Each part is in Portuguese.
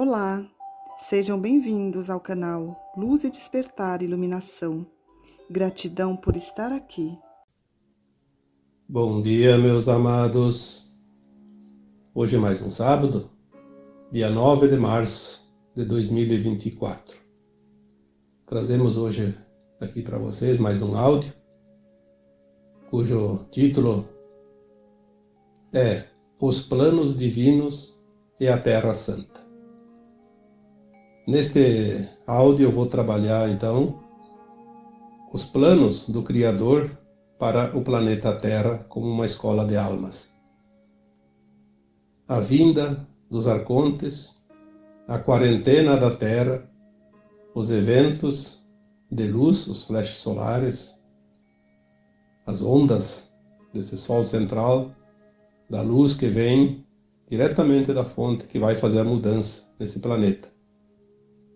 Olá, sejam bem-vindos ao canal Luz e Despertar Iluminação. Gratidão por estar aqui. Bom dia, meus amados. Hoje é mais um sábado, dia 9 de março de 2024. Trazemos hoje aqui para vocês mais um áudio, cujo título é Os Planos Divinos e a Terra Santa. Neste áudio eu vou trabalhar então os planos do Criador para o planeta Terra como uma escola de almas. A vinda dos arcontes, a quarentena da Terra, os eventos de luz, os flashes solares, as ondas desse Sol central, da luz que vem diretamente da fonte que vai fazer a mudança nesse planeta,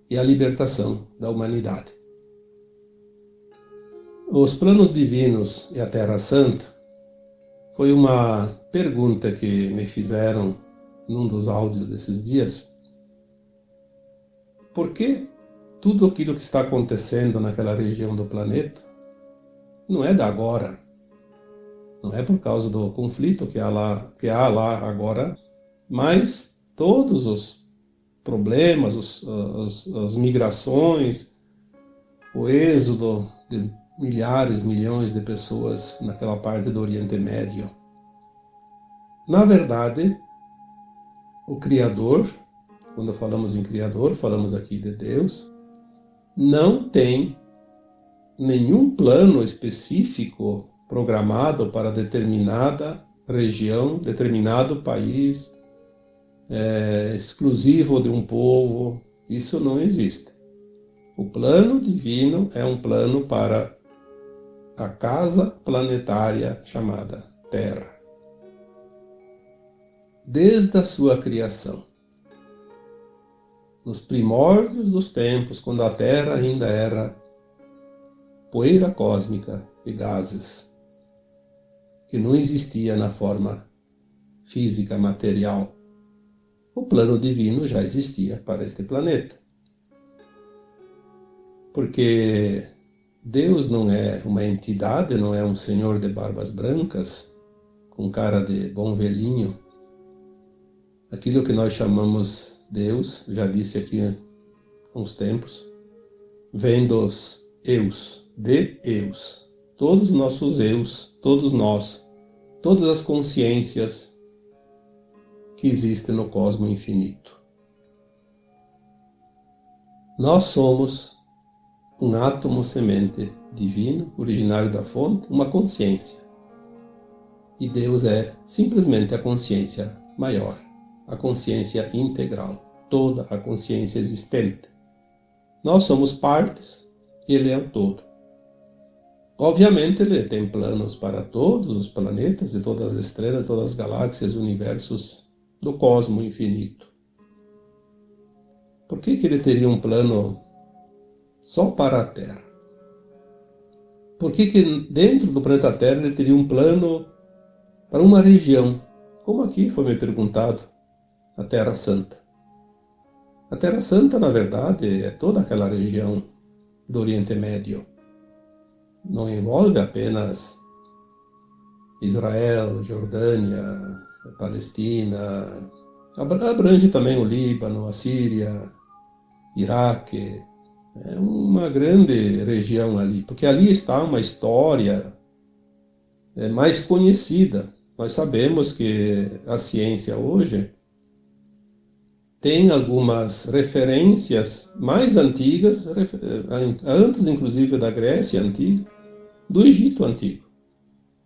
e a libertação da humanidade. Os planos divinos e a Terra Santa foi uma pergunta que me fizeram num dos áudios desses dias. Por que tudo aquilo que está acontecendo naquela região do planeta não é da agora? Não é por causa do conflito que há lá agora, mas todos os problemas, as migrações, o êxodo de milhares, milhões de pessoas naquela parte do Oriente Médio. Na verdade, o Criador, quando falamos em Criador, falamos aqui de Deus, não tem nenhum plano específico programado para determinada região, determinado país, exclusivo de um povo. Isso não existe. O plano divino é um plano para a casa planetária chamada Terra. Desde a sua criação, nos primórdios dos tempos, quando a Terra ainda era poeira cósmica e gases, que não existia na forma física, material, o plano divino já existia para este planeta. Porque Deus não é uma entidade, não é um senhor de barbas brancas, com cara de bom velhinho. Aquilo que nós chamamos Deus, já disse aqui há uns tempos, vem dos eus, de eus. Todos os nossos eus, todos nós, todas as consciências que existem no cosmos infinito. Nós somos um átomo semente divino, originário da fonte, uma consciência. E Deus é simplesmente a consciência maior, a consciência integral, toda a consciência existente. Nós somos partes, Ele é o todo. Obviamente Ele tem planos para todos os planetas e todas as estrelas, todas as galáxias, universos do cosmos infinito. Por que Ele teria um plano só para a Terra? Por que dentro do planeta Terra Ele teria um plano para uma região? Como aqui foi me perguntado, a Terra Santa. A Terra Santa, na verdade, é toda aquela região do Oriente Médio. Não envolve apenas Israel, Jordânia, Palestina, abrange também o Líbano, a Síria, Iraque. É uma grande região ali, porque ali está uma história mais conhecida. Nós sabemos que a ciência hoje tem algumas referências mais antigas, antes inclusive da Grécia Antiga, do Egito Antigo.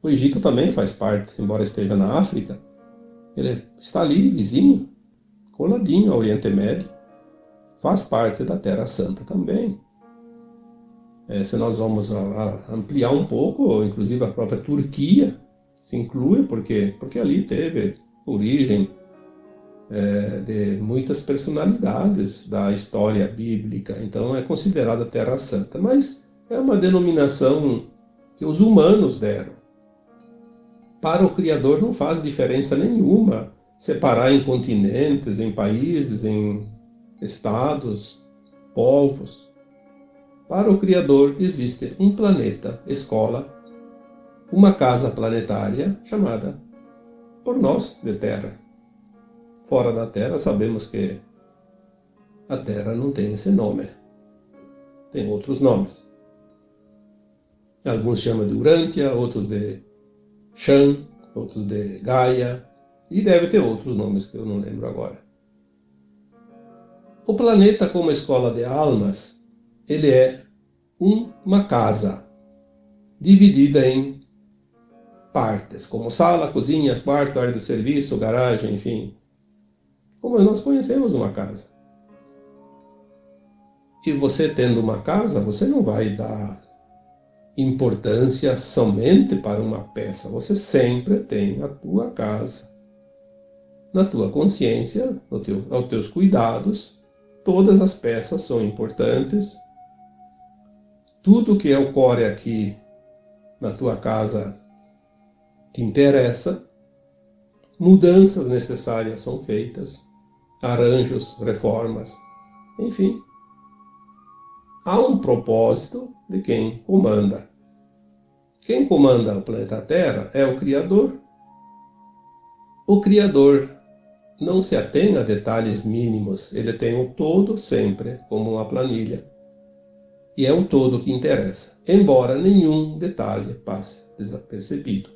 O Egito também faz parte, embora esteja na África, ele está ali, vizinho, coladinho ao Oriente Médio, faz parte da Terra Santa também. Se nós vamos ampliar um pouco, inclusive a própria Turquia se inclui, porque ali teve origem de muitas personalidades da história bíblica, então é considerada Terra Santa, mas é uma denominação que os humanos deram. Para o Criador não faz diferença nenhuma separar em continentes, em países, em estados, povos. Para o Criador existe um planeta, escola, uma casa planetária chamada por nós de Terra. Fora da Terra sabemos que a Terra não tem esse nome. Tem outros nomes. Alguns chamam de Urântia, outros de Shan, outros de Gaia, e deve ter outros nomes que eu não lembro agora. O planeta como escola de almas, ele é uma casa dividida em partes, como sala, cozinha, quarto, área de serviço, garagem, enfim. Como nós conhecemos uma casa. E você tendo uma casa, você não vai dar importância somente para uma peça. Você sempre tem a tua casa, na tua consciência, aos teus cuidados. Todas as peças são importantes. Tudo que ocorre aqui na tua casa te interessa. Mudanças necessárias são feitas, arranjos, reformas, enfim. Há um propósito de quem comanda. Quem comanda o planeta Terra é o Criador. O Criador não se atém a detalhes mínimos, ele tem o todo sempre como uma planilha. E é o todo que interessa, embora nenhum detalhe passe desapercebido.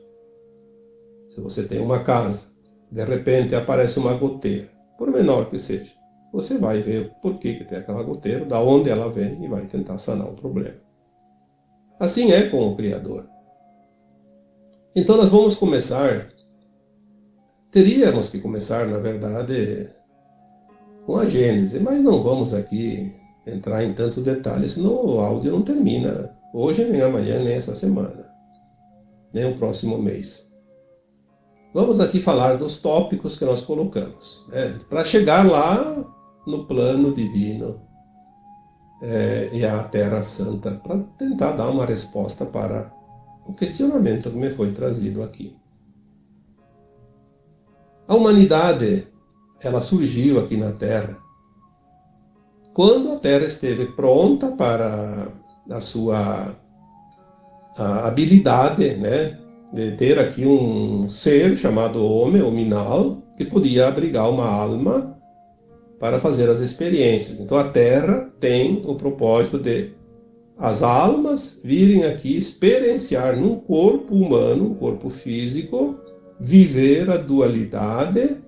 Se você tem uma casa, de repente aparece uma goteira, por menor que seja, você vai ver por que tem aquela goteira, da onde ela vem e vai tentar sanar o problema. Assim é com o Criador. Então nós vamos teríamos que começar, na verdade, com a Gênese, mas não vamos aqui entrar em tantos detalhes, senão o áudio não termina hoje, nem amanhã, nem essa semana, nem o próximo mês. Vamos aqui falar dos tópicos que nós colocamos, para chegar lá no plano divino e a Terra Santa, para tentar dar uma resposta para o questionamento que me foi trazido aqui. A humanidade, ela surgiu aqui na Terra quando a Terra esteve pronta para a sua habilidade, de ter aqui um ser chamado homem, ou Minal, que podia abrigar uma alma para fazer as experiências. Então a Terra tem o propósito de as almas virem aqui experienciar num corpo humano, um corpo físico, viver a dualidade,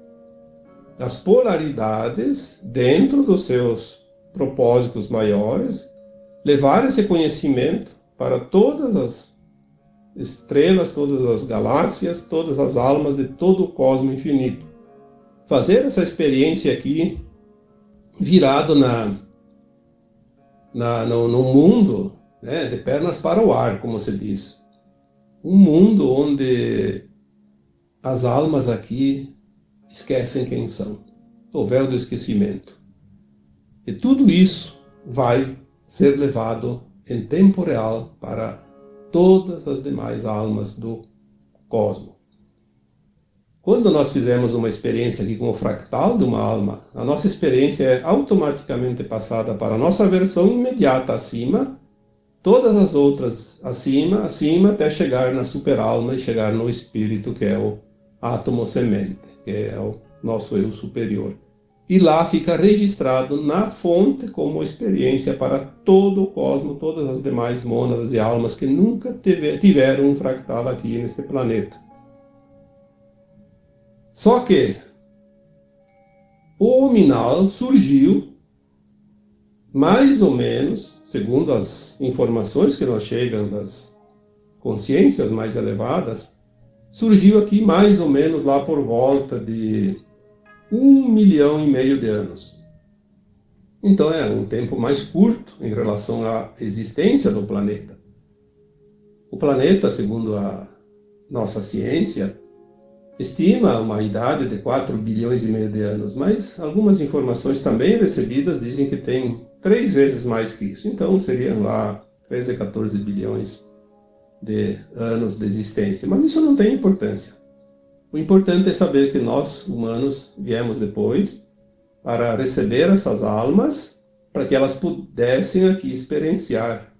as polaridades dentro dos seus propósitos maiores, levar esse conhecimento para todas as estrelas, todas as galáxias, todas as almas de todo o cosmo infinito. Fazer essa experiência aqui virado no mundo, de pernas para o ar, como se diz. Um mundo onde as almas aqui esquecem quem são. O véu do esquecimento. E tudo isso vai ser levado em tempo real para todas as demais almas do cosmo. Quando nós fizemos uma experiência aqui com o fractal de uma alma, a nossa experiência é automaticamente passada para a nossa versão imediata acima, todas as outras acima, até chegar na superalma e chegar no espírito, que é o átomo semente, que é o nosso eu superior. E lá fica registrado na fonte como experiência para todo o cosmo, todas as demais mônadas e almas que nunca tiveram um fractal aqui neste planeta. Só que o Minal surgiu mais ou menos, segundo as informações que nos chegam das consciências mais elevadas, surgiu aqui mais ou menos lá por volta de 1,5 milhão de anos. Então é um tempo mais curto em relação à existência do planeta. O planeta, segundo a nossa ciência, estima uma idade de 4,5 bilhões de anos, mas algumas informações também recebidas dizem que tem 3 vezes mais que isso. Então seriam lá 13 a 14 bilhões de anos de existência. Mas isso não tem importância. O importante é saber que nós, humanos, viemos depois para receber essas almas, para que elas pudessem aqui experienciar.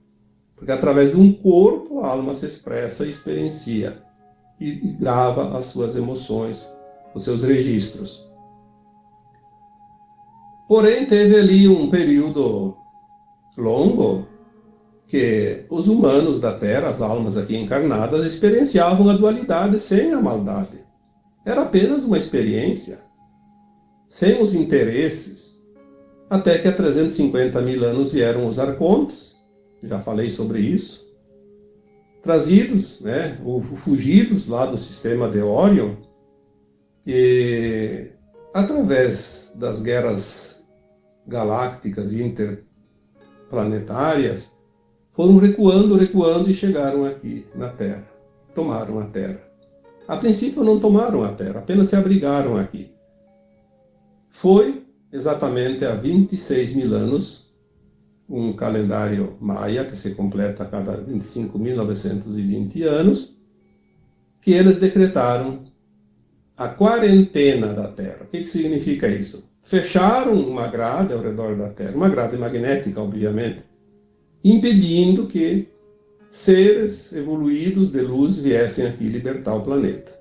Porque através de um corpo a alma se expressa e experiencia e grava as suas emoções, os seus registros. Porém, teve ali um período longo que os humanos da Terra, as almas aqui encarnadas, experienciavam a dualidade sem a maldade. Era apenas uma experiência, sem os interesses, até que há 350 mil anos vieram os arcontes, já falei sobre isso, trazidos, ou fugidos lá do sistema de Órion, e através das guerras galácticas e interplanetárias, foram recuando e chegaram aqui na Terra, tomaram a Terra. A princípio não tomaram a Terra, apenas se abrigaram aqui. Foi exatamente há 26 mil anos, um calendário maia que se completa a cada 25.920 anos, que eles decretaram a quarentena da Terra. O que significa isso? Fecharam uma grade ao redor da Terra, uma grade magnética, obviamente, impedindo que seres evoluídos de luz viessem aqui libertar o planeta.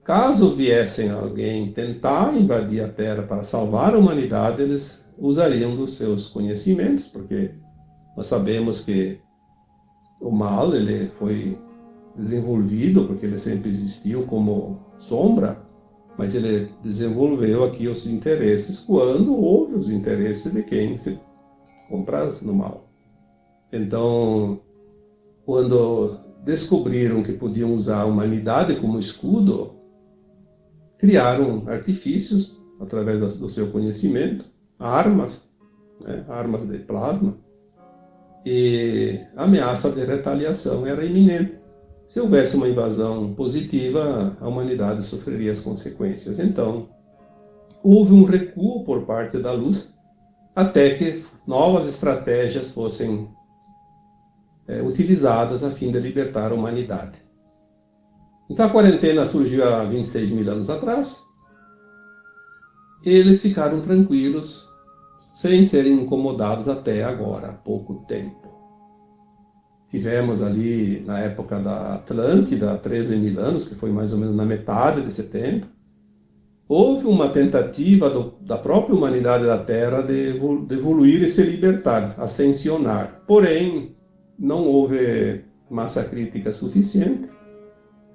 Caso viessem alguém tentar invadir a Terra para salvar a humanidade, eles usariam dos seus conhecimentos, porque nós sabemos que o mal ele foi desenvolvido, porque ele sempre existiu como sombra, mas ele desenvolveu aqui os interesses quando houve os interesses de quem se compraz no mal. Então, quando descobriram que podiam usar a humanidade como escudo, criaram artifícios, através do seu conhecimento, armas de plasma, e a ameaça de retaliação era iminente. Se houvesse uma invasão positiva, a humanidade sofreria as consequências. Então, houve um recuo por parte da luz, até que novas estratégias fossem utilizadas a fim de libertar a humanidade. Então a quarentena surgiu há 26 mil anos atrás. Eles ficaram tranquilos, sem serem incomodados até agora, há pouco tempo. Tivemos ali, na época da Atlântida, 13 mil anos, que foi mais ou menos na metade desse tempo, houve uma tentativa da própria humanidade da Terra de evoluir e se libertar, ascensionar. Porém, não houve massa crítica suficiente,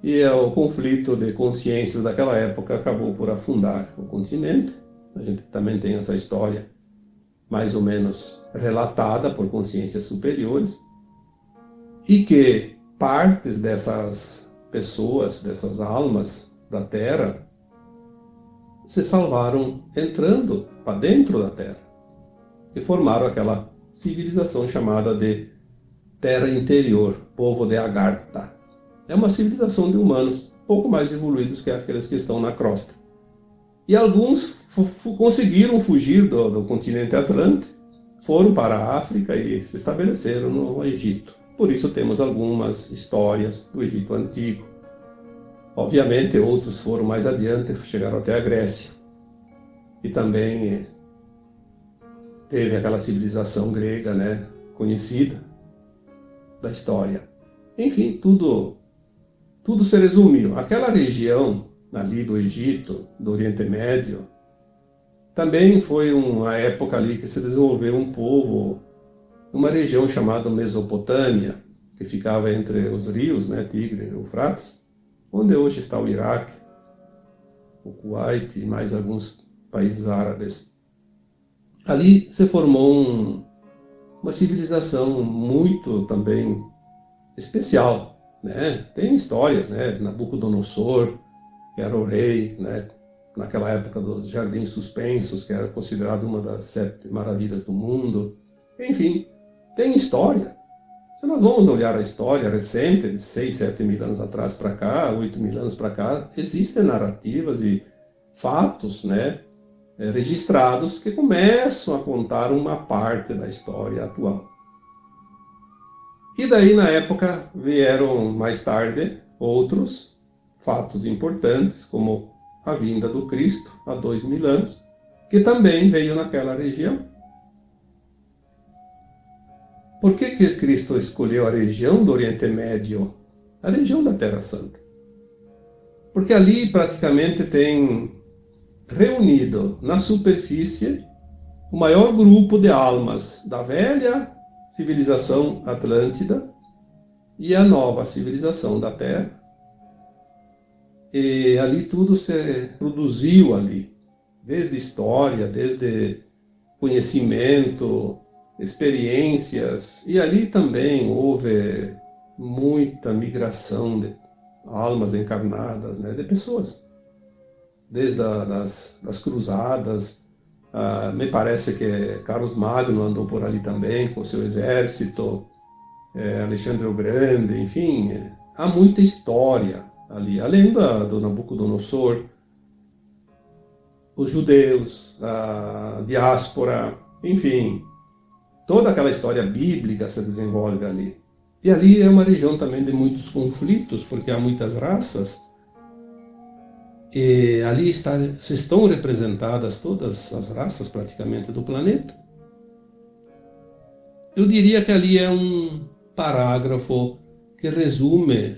e o conflito de consciências daquela época acabou por afundar o continente. A gente também tem essa história mais ou menos relatada por consciências superiores, e que partes dessas pessoas, dessas almas da Terra, se salvaram entrando para dentro da Terra e formaram aquela civilização chamada de Terra Interior, povo de Agartha. É uma civilização de humanos pouco mais evoluídos que aqueles que estão na crosta. E alguns conseguiram fugir do continente Atlântico, foram para a África e se estabeleceram no Egito. Por isso temos algumas histórias do Egito Antigo. Obviamente outros foram mais adiante, chegaram até a Grécia. E também teve aquela civilização grega, conhecida da história. Enfim, tudo se resumiu. Aquela região ali do Egito, do Oriente Médio, também foi uma época ali que se desenvolveu um povo, uma região chamada Mesopotâmia, que ficava entre os rios, Tigre e Eufrates, onde hoje está o Iraque, o Kuwait e mais alguns países árabes. Ali se formou uma civilização muito também especial, Tem histórias, Nabucodonosor, que era o rei, naquela época dos Jardins Suspensos, que era considerado uma das 7 maravilhas do mundo. Enfim, tem história. Se nós vamos olhar a história recente, de 6, 7 mil anos atrás para cá, 8 mil anos para cá, existem narrativas e fatos, registrados que começam a contar uma parte da história atual. E daí, na época, vieram mais tarde outros fatos importantes, como a vinda do Cristo há 2000 anos, que também veio naquela região. Por que Cristo escolheu a região do Oriente Médio, a região da Terra Santa? Porque ali praticamente tem reunido na superfície o maior grupo de almas da velha civilização Atlântida e a nova civilização da Terra. E ali tudo se produziu ali, desde história, desde conhecimento, experiências, e ali também houve muita migração de almas encarnadas, né, de pessoas, desde das cruzadas. Me parece que Carlos Magno andou por ali também com seu exército, Alexandre o Grande, enfim, há muita história ali, além do Nabucodonosor, os judeus, a diáspora, enfim, toda aquela história bíblica se desenvolve ali. E ali é uma região também de muitos conflitos, porque há muitas raças, e ali estão representadas todas as raças praticamente do planeta. Eu diria que ali é um parágrafo que resume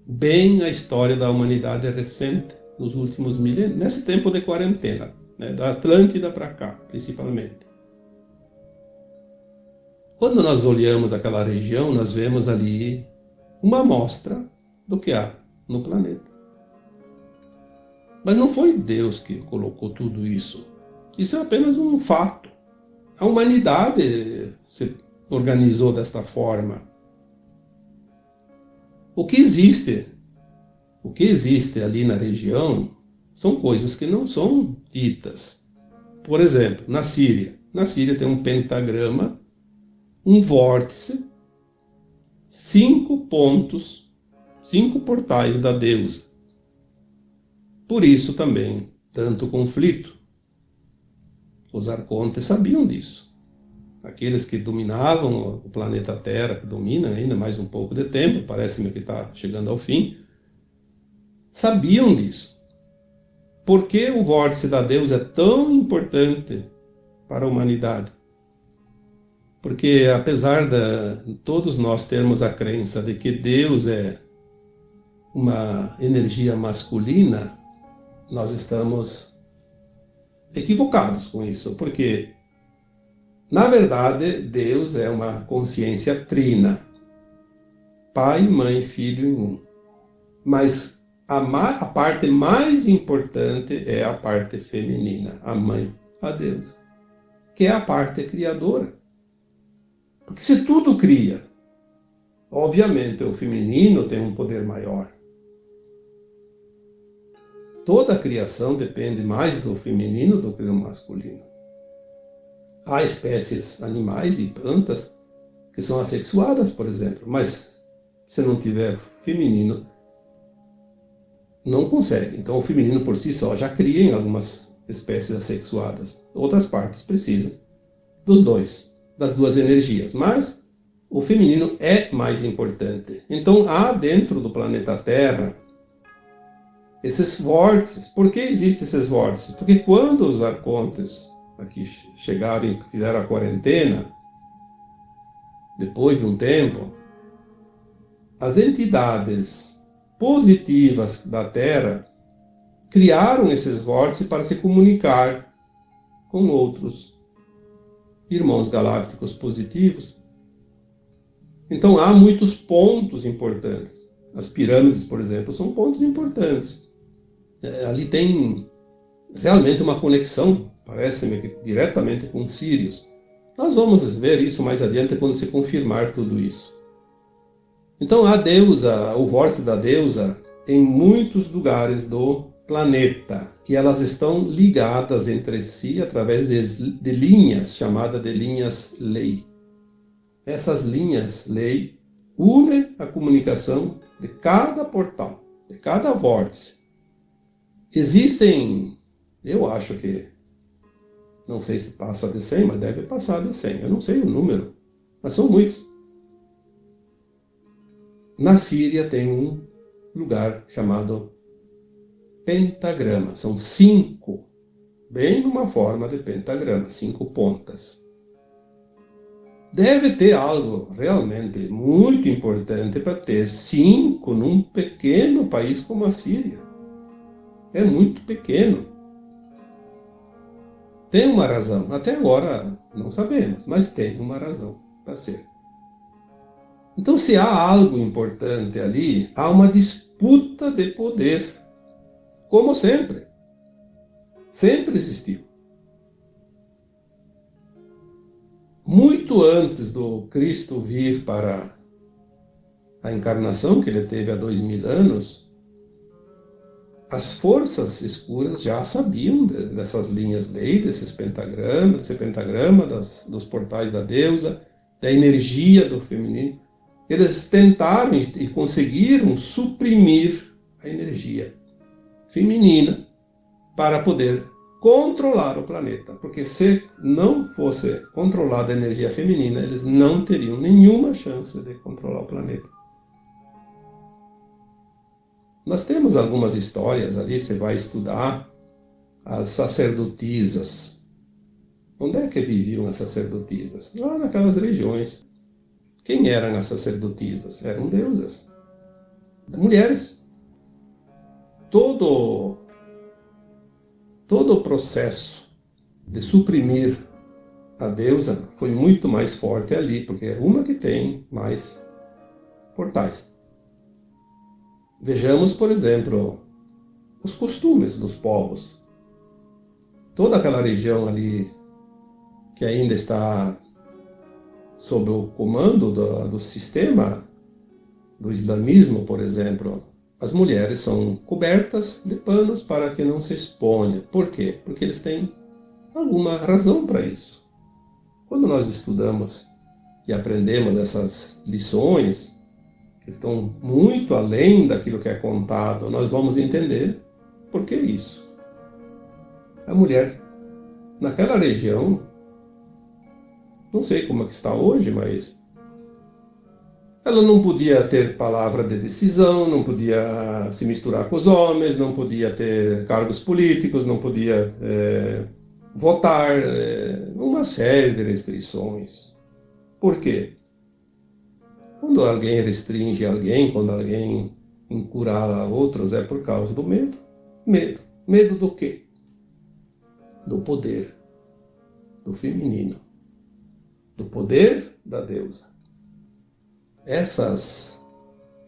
bem a história da humanidade recente, nos últimos milênios, nesse tempo de quarentena, né, da Atlântida para cá, principalmente. Quando nós olhamos aquela região, nós vemos ali uma amostra do que há no planeta. Mas não foi Deus que colocou tudo isso. Isso é apenas um fato. A humanidade se organizou desta forma. O que existe ali na região são coisas que não são ditas. Por exemplo, na Síria. Na Síria tem um pentagrama, um vórtice, 5 pontos, 5 portais da deusa. Por isso também, tanto conflito. Os arcontes sabiam disso. Aqueles que dominavam o planeta Terra, que dominam ainda mais um pouco de tempo, parece-me que está chegando ao fim, sabiam disso. Por que o vórtice da deusa é tão importante para a humanidade? Porque apesar de todos nós termos a crença de que Deus é uma energia masculina, nós estamos equivocados com isso, porque, na verdade, Deus é uma consciência trina, Pai, Mãe, Filho em um. Mas a parte mais importante é a parte feminina, a Mãe, a Deus, que é a parte criadora. Porque se tudo cria, obviamente o feminino tem um poder maior. Toda a criação depende mais do feminino do que do masculino. Há espécies animais e plantas que são assexuadas, por exemplo, mas se não tiver feminino, não consegue. Então o feminino por si só já cria em algumas espécies assexuadas. Outras partes precisam dos dois, das duas energias, mas o feminino é mais importante. Então há dentro do planeta Terra esses vórtices. Por que existem esses vórtices? Porque quando os arcontes aqui chegaram e fizeram a quarentena, depois de um tempo, as entidades positivas da Terra criaram esses vórtices para se comunicar com outros irmãos galácticos positivos. Então há muitos pontos importantes. As pirâmides, por exemplo, são pontos importantes. Ali tem realmente uma conexão, parece-me, diretamente com Sírios. Nós vamos ver isso mais adiante quando se confirmar tudo isso. Então a deusa, o vórtice da deusa, em muitos lugares do planeta, e elas estão ligadas entre si através de linhas, chamadas de linhas lei. Essas linhas lei unem a comunicação de cada portal, de cada vórtice. Existem, eu acho que, não sei se passa de 100, mas deve passar de 100, eu não sei o número, mas são muitos. Na Síria tem um lugar chamado pentagrama. São 5, bem numa forma de pentagrama, 5 pontas. Deve ter algo realmente muito importante para ter 5 num pequeno país como a Síria. É muito pequeno. Tem uma razão. Até agora não sabemos, mas tem uma razão para ser. Então, se há algo importante ali, há uma disputa de poder. Como sempre. Sempre existiu. Muito antes do Cristo vir para a encarnação que ele teve há 2000 anos, as forças escuras já sabiam dessas linhas dele, desse pentagrama, dos portais da deusa, da energia do feminino. Eles tentaram e conseguiram suprimir a energia feminina para poder controlar o planeta. Porque se não fosse controlada a energia feminina, eles não teriam nenhuma chance de controlar o planeta. Nós temos algumas histórias ali, você vai estudar as sacerdotisas. Onde é que viviam as sacerdotisas? Lá naquelas regiões. Quem eram as sacerdotisas? Eram deusas. Mulheres. Todo o processo de suprimir a deusa foi muito mais forte ali, porque é uma que tem mais portais. Vejamos, por exemplo, os costumes dos povos. Toda aquela região ali que ainda está sob o comando do sistema do islamismo, por exemplo, as mulheres são cobertas de panos para que não se exponha. Por quê? Porque eles têm alguma razão para isso. Quando nós estudamos e aprendemos essas lições, que estão muito além daquilo que é contado, nós vamos entender por que isso. A mulher, naquela região, não sei como é que está hoje, mas ela não podia ter palavra de decisão, não podia se misturar com os homens, não podia ter cargos políticos, não podia votar, uma série de restrições. Por quê? Quando alguém restringe alguém, quando alguém encurrala outros, é por causa do medo. Medo. Medo do quê? Do poder, do feminino, do poder da deusa. Essas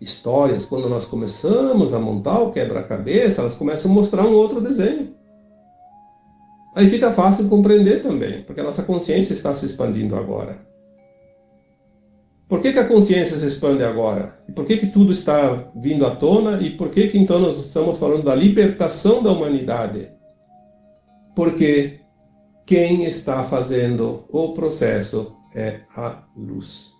histórias, quando nós começamos a montar o quebra-cabeça, elas começam a mostrar um outro desenho. Aí fica fácil de compreender também, porque a nossa consciência está se expandindo agora. Por que a consciência se expande agora? E por que tudo está vindo à tona? E por que então nós estamos falando da libertação da humanidade? Porque quem está fazendo o processo é a luz.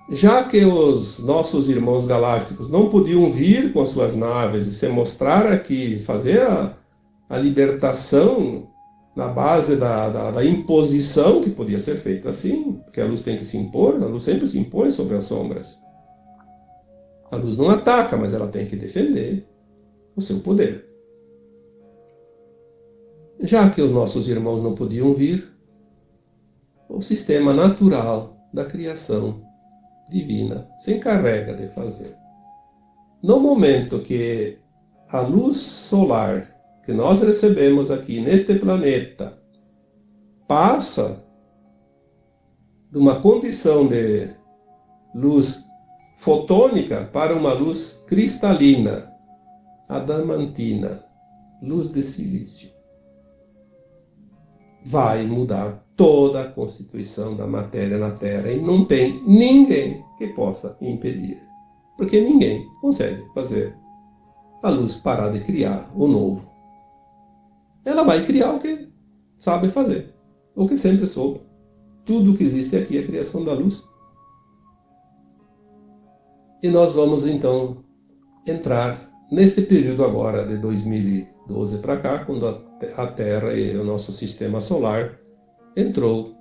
Já que os nossos irmãos galácticos não podiam vir com as suas naves e se mostrar aqui, fazer a libertação na base da imposição, que podia ser feito assim, porque a luz tem que se impor, a luz sempre se impõe sobre as sombras. A luz não ataca, mas ela tem que defender o seu poder. Já que os nossos irmãos não podiam vir, o sistema natural da criação divina se encarrega de fazer. No momento que a luz solar que nós recebemos aqui neste planeta passa de uma condição de luz fotônica para uma luz cristalina, adamantina, luz de silício, vai mudar toda a constituição da matéria na Terra e não tem ninguém que possa impedir, porque ninguém consegue fazer a luz parar de criar o novo. Ela vai criar o que sabe fazer, o que sempre soube. Tudo que existe aqui é a criação da luz. E nós vamos então entrar neste período agora de 2012 para cá, quando a Terra e o nosso sistema solar entrou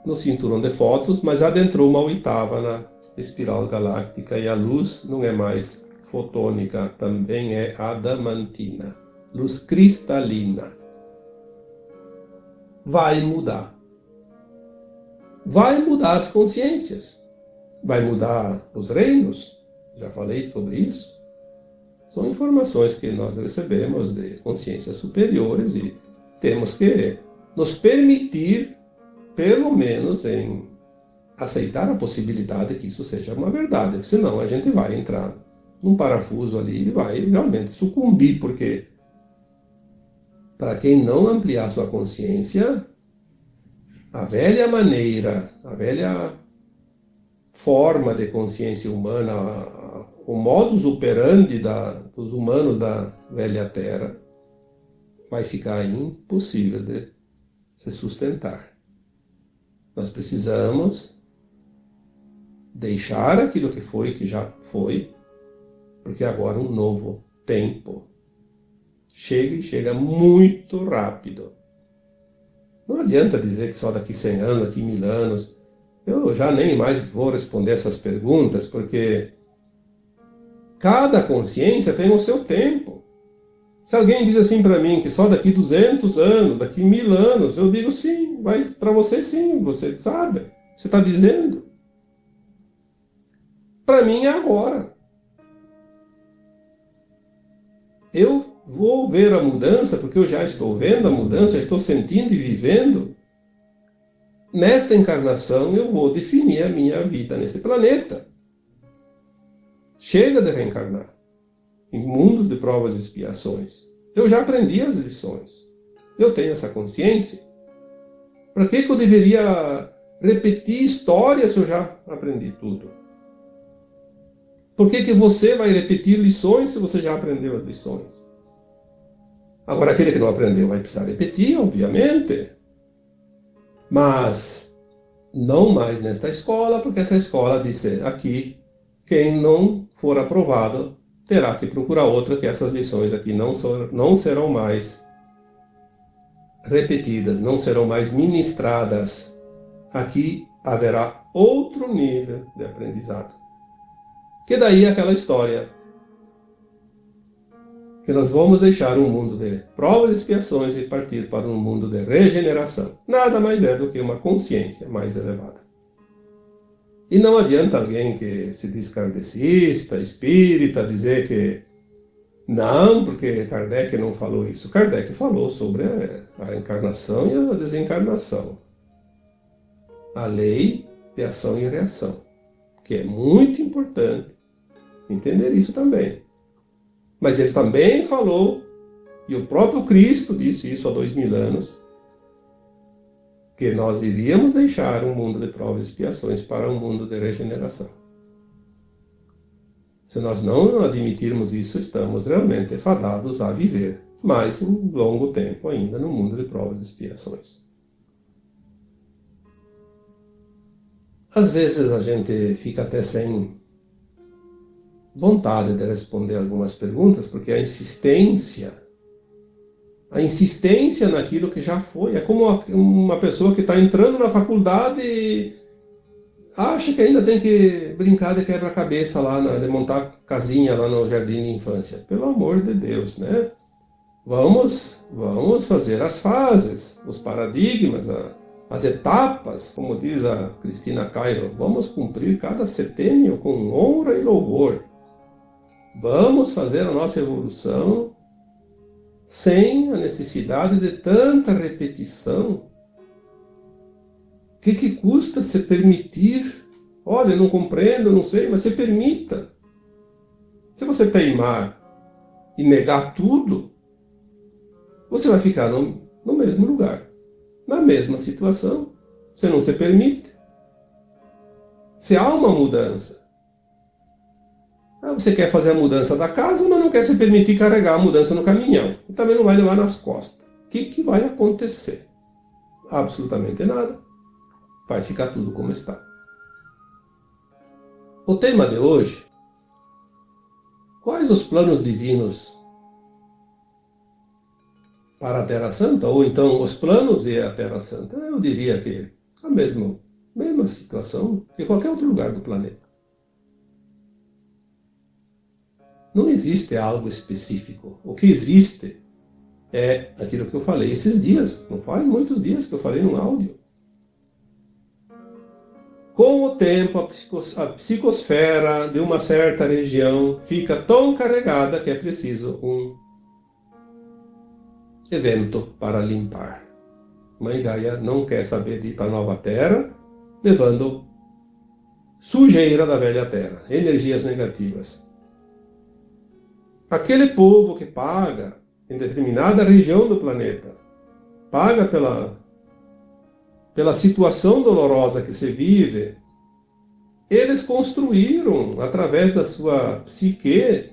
no cinturão de Fóton, mas adentrou uma oitava na espiral galáctica e a luz não é mais fotônica também é adamantina, luz cristalina. Vai mudar. Vai mudar as consciências. Vai mudar os reinos. Já falei sobre isso. São informações que nós recebemos de consciências superiores e temos que nos permitir, pelo menos, em aceitar a possibilidade que isso seja uma verdade. Senão a gente vai entrar num parafuso ali e vai realmente sucumbir, porque para quem não ampliar sua consciência, a velha maneira, a velha forma de consciência humana, o modus operandi dos humanos da velha Terra, vai ficar impossível de se sustentar. Nós precisamos deixar aquilo que já foi, porque agora um novo tempo chega e chega muito rápido. Não adianta dizer que só daqui 100 anos, daqui 1000 anos. Eu já nem mais vou responder essas perguntas, porque cada consciência tem o seu tempo. Se alguém diz assim para mim que só daqui 200 anos, daqui 1000 anos, eu digo sim, para você sim, você sabe, você está dizendo. Para mim é agora. Eu vou ver a mudança, porque eu já estou vendo a mudança, já estou sentindo e vivendo. Nesta encarnação eu vou definir a minha vida nesse planeta. Chega de reencarnar em mundos de provas e expiações. Eu já aprendi as lições. Eu tenho essa consciência. Para que eu deveria repetir histórias se eu já aprendi tudo? Por que você vai repetir lições se você já aprendeu as lições? Agora, aquele que não aprendeu vai precisar repetir, obviamente. Mas não mais nesta escola, porque essa escola disse aqui, quem não for aprovado terá que procurar outra, que essas lições aqui não serão mais repetidas, não serão mais ministradas. Aqui haverá outro nível de aprendizado. Que daí é aquela história que nós vamos deixar um mundo de provas e expiações e partir para um mundo de regeneração. Nada mais é do que uma consciência mais elevada. E não adianta alguém que se diz kardecista, espírita, dizer que não, porque Kardec não falou isso. Kardec falou sobre a encarnação e a desencarnação. A lei de ação e reação, que é muito importante entender isso também. Mas ele também falou, e o próprio Cristo disse isso há 2000 anos, que nós iríamos deixar um mundo de provas e expiações para um mundo de regeneração. Se nós não admitirmos isso, estamos realmente fadados a viver mais um longo tempo ainda no mundo de provas e expiações. Às vezes a gente fica até sem vontade de responder algumas perguntas, porque a insistência naquilo que já foi, é como uma pessoa que está entrando na faculdade e acha que ainda tem que brincar de quebra-cabeça lá, de montar casinha lá no jardim de infância. Pelo amor de Deus, né? Vamos fazer as fases, os paradigmas, as etapas, como diz a Cristina Cairo. Vamos cumprir cada setênio com honra e louvor. Vamos fazer a nossa evolução sem a necessidade de tanta repetição. O que custa se permitir? Olha, não compreendo, não sei, mas se permita. Se você teimar e negar tudo, você vai ficar no mesmo lugar, na mesma situação. Você não se permite. Se há uma mudança, você quer fazer a mudança da casa, mas não quer se permitir carregar a mudança no caminhão. E também não vai levar nas costas. O que vai acontecer? Absolutamente nada. Vai ficar tudo como está. O tema de hoje: quais os planos divinos para a Terra Santa? Ou então os planos e a Terra Santa? Eu diria que a mesma situação que qualquer outro lugar do planeta. Não existe algo específico. O que existe é aquilo que eu falei esses dias. Não faz muitos dias que eu falei num áudio. Com o tempo, a psicosfera de uma certa região fica tão carregada que é preciso um evento para limpar. Mãe Gaia não quer saber de ir para a nova terra, levando sujeira da velha terra, energias negativas. Aquele povo que paga em determinada região do planeta, paga pela situação dolorosa que se vive, eles construíram, através da sua psique,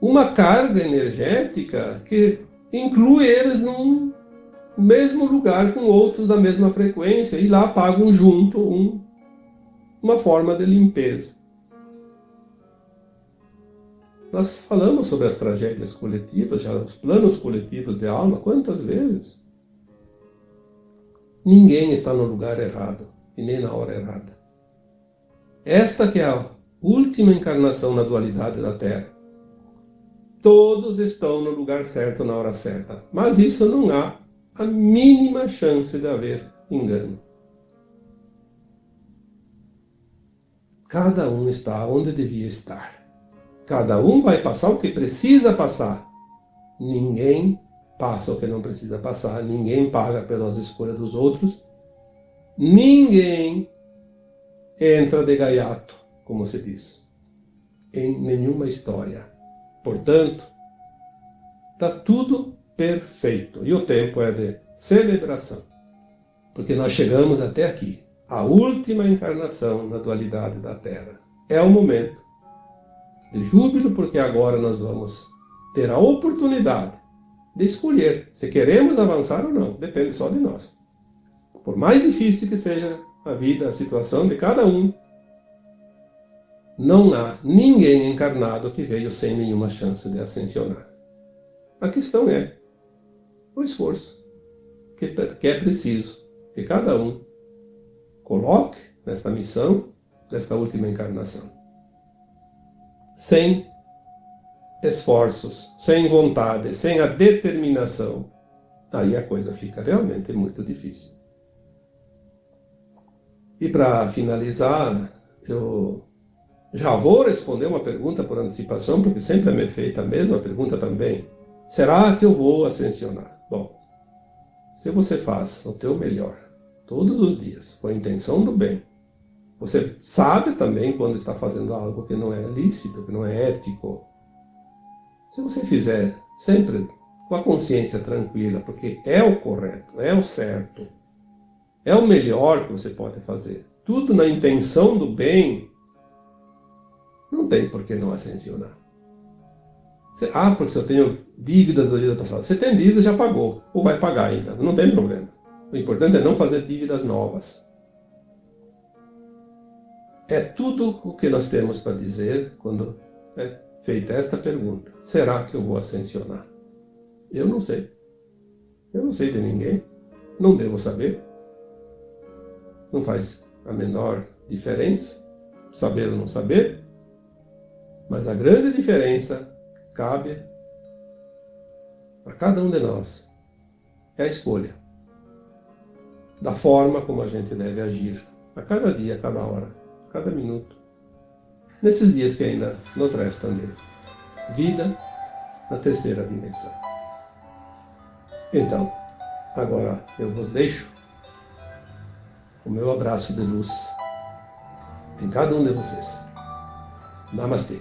uma carga energética que inclui eles num mesmo lugar com outros da mesma frequência, e lá pagam junto uma forma de limpeza. Nós falamos sobre as tragédias coletivas, já os planos coletivos de alma, quantas vezes? Ninguém está no lugar errado e nem na hora errada. Esta que é a última encarnação na dualidade da Terra. Todos estão no lugar certo na hora certa, mas isso não há a mínima chance de haver engano. Cada um está onde devia estar. Cada um vai passar o que precisa passar. Ninguém passa o que não precisa passar. Ninguém paga pelas escolhas dos outros. Ninguém entra de gaiato, como se diz, em nenhuma história. Portanto, está tudo perfeito. E o tempo é de celebração. Porque nós chegamos até aqui. A última encarnação na dualidade da Terra. É o momento de júbilo, porque agora nós vamos ter a oportunidade de escolher se queremos avançar ou não. Depende só de nós. Por mais difícil que seja a vida, a situação de cada um, não há ninguém encarnado que veio sem nenhuma chance de ascensionar. A questão é o esforço que é preciso que cada um coloque nesta missão, desta última encarnação. Sem esforços, sem vontade, sem a determinação, aí a coisa fica realmente muito difícil. E para finalizar, eu já vou responder uma pergunta por antecipação, porque sempre me é feita a mesma pergunta também. Será que eu vou ascensionar? Bom, se você faz o teu melhor todos os dias, com a intenção do bem, você sabe também quando está fazendo algo que não é lícito, que não é ético. Se você fizer sempre com a consciência tranquila, porque é o correto, é o certo, é o melhor que você pode fazer, tudo na intenção do bem, não tem por que não ascensionar. Porque se eu tenho dívidas da vida passada. Você tem dívidas, já pagou, ou vai pagar ainda, não tem problema. O importante é não fazer dívidas novas. É tudo o que nós temos para dizer quando é feita esta pergunta. Será que eu vou ascensionar? Eu não sei. Eu não sei de ninguém. Não devo saber. Não faz a menor diferença saber ou não saber. Mas a grande diferença que cabe a cada um de nós é a escolha da forma como a gente deve agir a cada dia, a cada hora, a cada minuto, nesses dias que ainda nos restam de vida na terceira dimensão. Então, agora eu vos deixo o meu abraço de luz em cada um de vocês. Namastê.